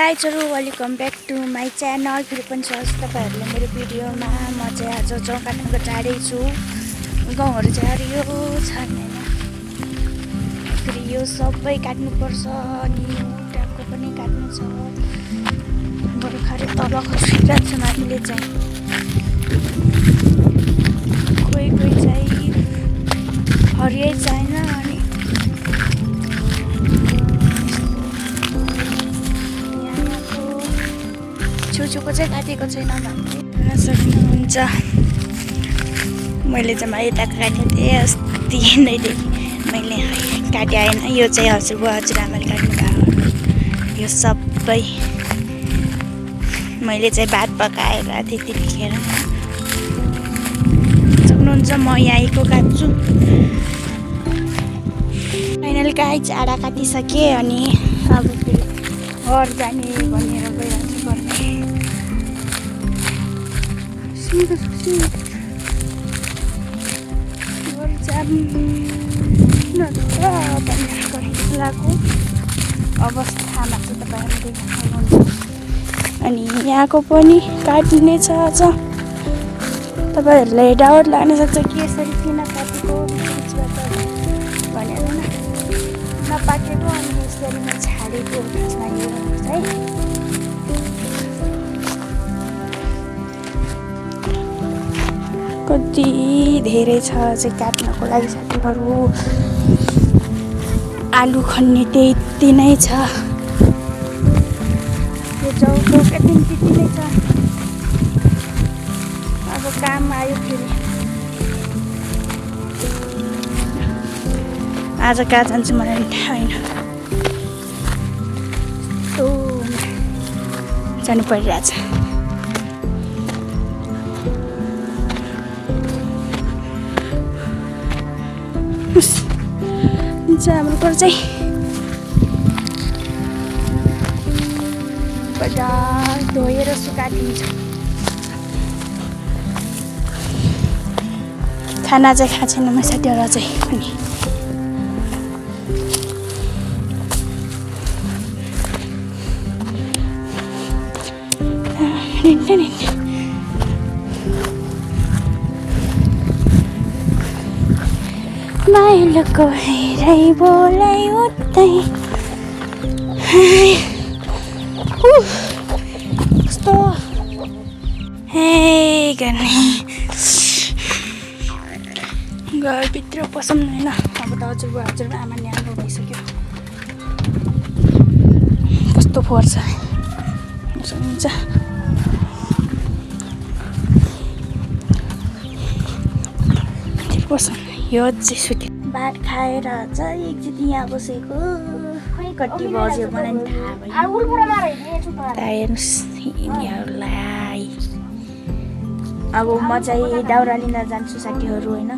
गाइजहरु welcome back to my channel. फेरि पनि स्वागत तपाईहरुले मेरो भिडियोमा। म चाहिँ आज जौ काट्नको टाढै छु। गाउँहरु चाहिँ हरियो छन् हैन। फेरि यो सबै काट्नुपर्छ अनि उटाको पनि काट्नु छ। भर्खरै तल खसिरहेको छन् हामीले चाहिँ। कोही चाहिँ हरियै छैन अनि छुछुको चाहिँ काटेको छैन भन्ने सक्नुहुन्छ। मैले चाहिँ यताको काटेको थिएँ अस्ति नैदेखि मैले काटे आएन। यो चाहिँ हजुरआमाले काट्नु भएको। यो सबै मैले चाहिँ भात पकाएर त्यतिखेर सक्नुहुन्छ। म यहीँको काट्छु। फाइनल गाइज आधा काटिसकेँ अनि अब फेरि घर जाने भनेर गइरहन्छु पर्ने। अवस्थामा चाहिँ तपाईँहरूले देख्नुहुन्छ। अनि यहाँको पनि काट्ने छ अझ। तपाईँहरूलाई डाउट लाग्न सक्छ कि यसरी किन काटेको भनेर नपाकेको अनि यसरी नै छाडेको खासमा यो है। कति धेरै छ चाहिँ काट्नको लागि साथीहरू। आलु खन्ने त्यति नै छ। यो जौको काट्ने त्यति नै छ। अब काम आयो फेरि। आज कहाँ जान्छु मलाई थाहा छैन। जानु परिरहेछ। हाम्रो घर चाहिँ धोएर सुकाइदिन्छ। खाना चाहिँ खाएको छैन म साथीहरू अझै पनि। माइलोको हेरै बोलाइ उतै कस्तो हे गर्ने। घरभित्र पसौँ होइन। अब त हजुरआमा न्यानो भइसक्यो। कस्तो फोहोर छ हुन्छ। पसौँ यो चाहिँ सुत्यो। भात खाएर चाहिँ एकचोटि यहाँ बसेको। खै कति बज्यो मलाई पनि थाहा भएन। हेर्नुहोस् यिनीहरूलाई। अब म चाहिँ दाउरा लिन जान्छु साथीहरू होइन।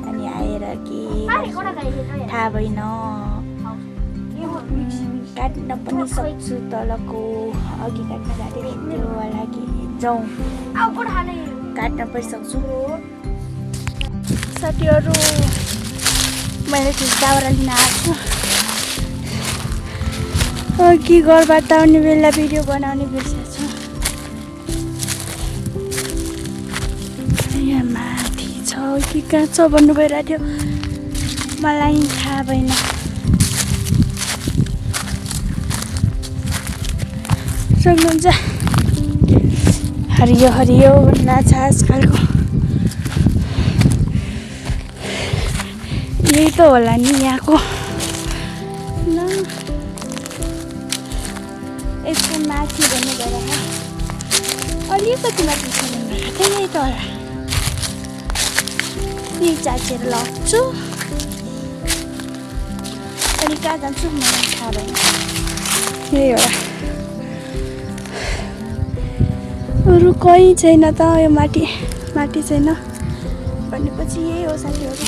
अनि आएर के थाहा भएन। काट्न पनि सक्छु। तलको अघि काट्न जाँदै थियो होला कि जाउँ काट्न पनि सक्छु साथीहरू। मैले चाहिँ दाउरा लिन आएको छु। अघि घरबाट आउने बेला भिडियो बनाउने बिर्सेछु। यहाँ माथि छ कि कहाँ छ भन्नु भइरहेको थियो। मलाई थाहा भएन। सक्नुहुन्छ हरियो हरियो भनिरहेको छ आजकलको। यही त होला नि यहाँको। यसको माथि भन्ने भएर अलिकति माथि छ भन्नुभएको थियो। यही त होला। यही चाचेर लग्छु। अनि कहाँ जान्छु मलाई थाहा भएन। यही होला। अरू कोही छैन त। यो माथि छैन भनेपछि यही हो साथीहरू।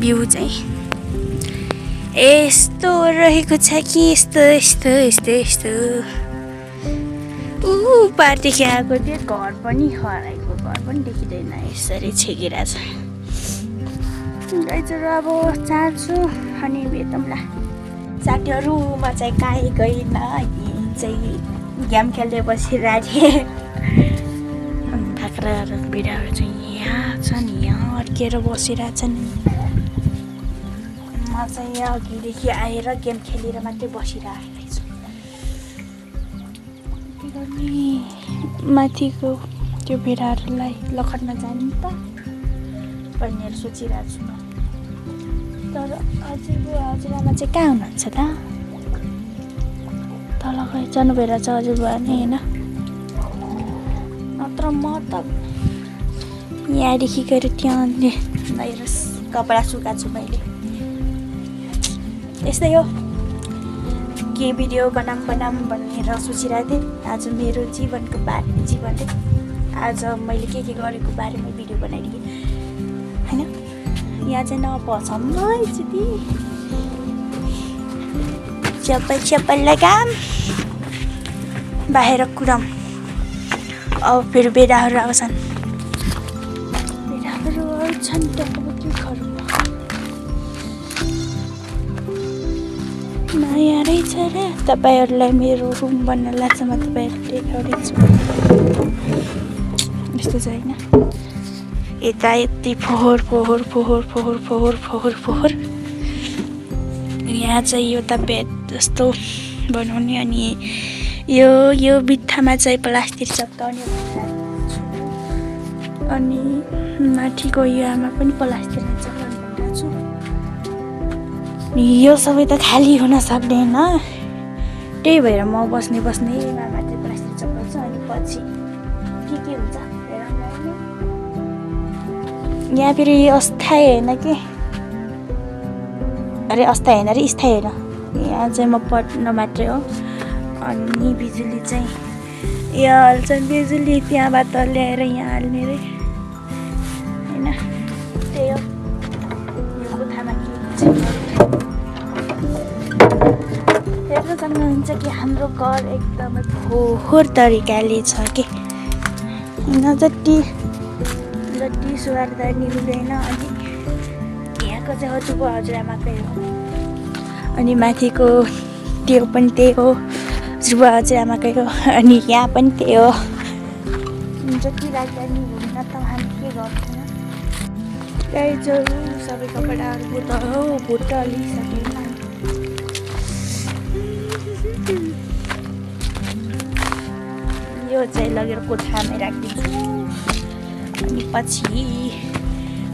भ्यू चाहिँ यस्तो रहेको छ कि यस्तो यस्तो यस्तो यस्तो पारदेखि आएको त्यो घर पनि हराएको घर पनि देखिँदैन यसरी छेकिरहेछ गाइजहरू अब चाहन्छु अनि भेटौँला साथीहरू म चाहिँ कहीँ गइनँ चाहिँ गेम खेल्दै बसिरहेको थिएँ बाख्राहरू बिराहरू चाहिँ यहाँ छन् यहाँ अड्किएर बसिरहेछन् म चाहिँ यहाँ अघिदेखि आएर गेम खेलेर मात्रै बसिरहेको छु के गर्ने माथिको त्यो बिराहरूलाई लखनमा जाने त भनेर सोचिरहेको छु म तर हजुरआमा चाहिँ कहाँ हुनुहुन्छ त तल गए जानुभएर छ हजुरबुवा नि होइन नत्र म त यहाँदेखि गएर त्यहाँ बाहिर कपडा सुकाएको छु मैले यस्तै हो के भिडियो बनाऊँ भनेर सोचिरहेको थिएँ आज मेरो जीवनको जीवन आज मैले के गरेको बारेमा भिडियो बनाइदिएँ होइन यहाँ चाहिँ नपसम एकचोटि चप्पल लगाम बाहिर कुदाऊँ अब फेरि बेडाहरू आउँछन् त अब के गरौँ नयाँ रहेछ र तपाईँहरूलाई मेरो रुम बन्न लाग्छ म तपाईँहरू देखाउँदैछु यस्तो छ होइन यता यति फोहोर यहाँ चाहिँ यो त बेड जस्तो बनाउने अनि यो बित्थामा चाहिँ प्लास्टिक चप्काउने अनि माथिको यामा पनि प्लास्टिक चप्काउने भनेको छु यो सबै त खाली हुन सक्दैन त्यही भएर म बस्ने माथि प्लास्टिक चप्काउँछु अनि पछि के हुन्छ यहाँ फेरि अस्थायी होइन कि अरे अस्थायी होइन अरे स्थायी होइन यहाँ चाहिँ म पढ्न मात्रै हो अनि बिजुली चाहिँ यहाँ हाल्छ बिजुली त्यहाँबाट ल्याएर यहाँ हाल्ने रे होइन त्यही हो यो कोठामा के हेर्नु सक्नुहुन्छ कि हाम्रो घर एकदमै फोहोर तरिकाले छ कि होइन जति सुहार्दा नि हुँदैन अनि यहाँको चाहिँ हजुरआमाकै हो अनि माथिको त्यो पनि त्यही हो हजुरबुवा हजुरआमाकै हो अनि यहाँ पनि त्यही हो जति राख्दा नि हुन्न त हामी के गर्दैन गाईजहरू सबै कपडाहरू भुटालिसकेन यो चाहिँ लगेर कोठामै राखिदिन्छु अनि पछि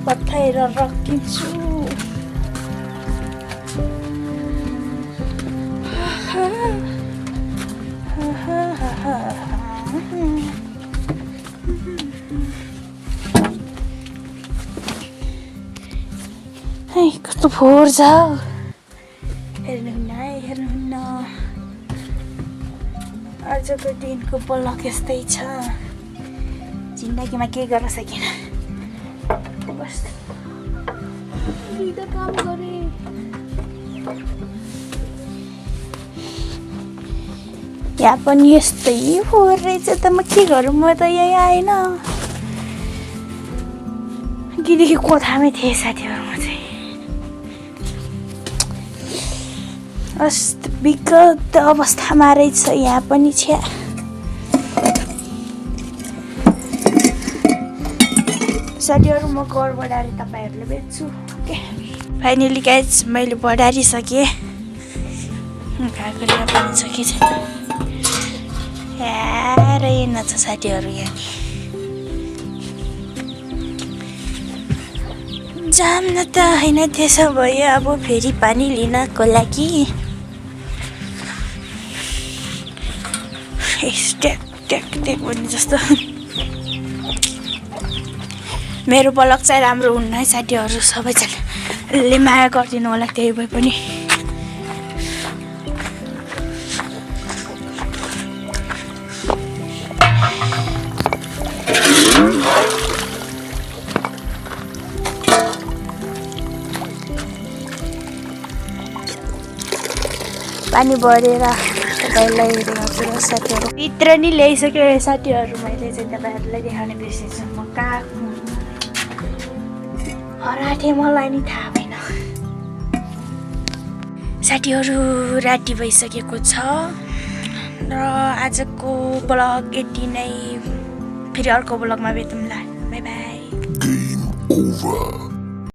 पत्थर राखिदिन्छु कस्तो फोहोर छ हेर्नुहुन्न आजको दिनको पलक यस्तै छ जिन्दगीमा केही गर्न सकेन बस काम गरे यहाँ पनि यस्तै फोहोर रहेछ त म के गरौँ म त यहीँ आएन अघिदेखि कोठामै थिएँ साथीहरू म चाहिँ विगत अवस्थामा रहेछ यहाँ पनि छ साथीहरू म घर बढाएर तपाईँहरूले बेच्छु ओके फाइनली गाइज मैले बढारिसकेँ घरको पनि छ कि छैन हेरै नछ साथीहरू यहाँ जाम न त होइन त्यसो भयो अब फेरि पानी लिनको लागि ट्याक भन्ने जस्तो मेरो पलक चाहिँ राम्रो हुन्न है साथीहरू सबैजनाले माया गरिदिनु होला त्यही भए पनि पानी भरेर तपाईँलाई हेर्नुहुन्छ र साथीहरू भित्र नि ल्याइसक्यो साथीहरू मैले चाहिँ तपाईँहरूलाई देखाउने बिर्सेछु म कहाँ हराएँ मलाई नि थाहा भएन साथीहरू राति भइसकेको छ र आजको ब्लग यति नै फेरि अर्को ब्लगमा भेटौँला बाई बाई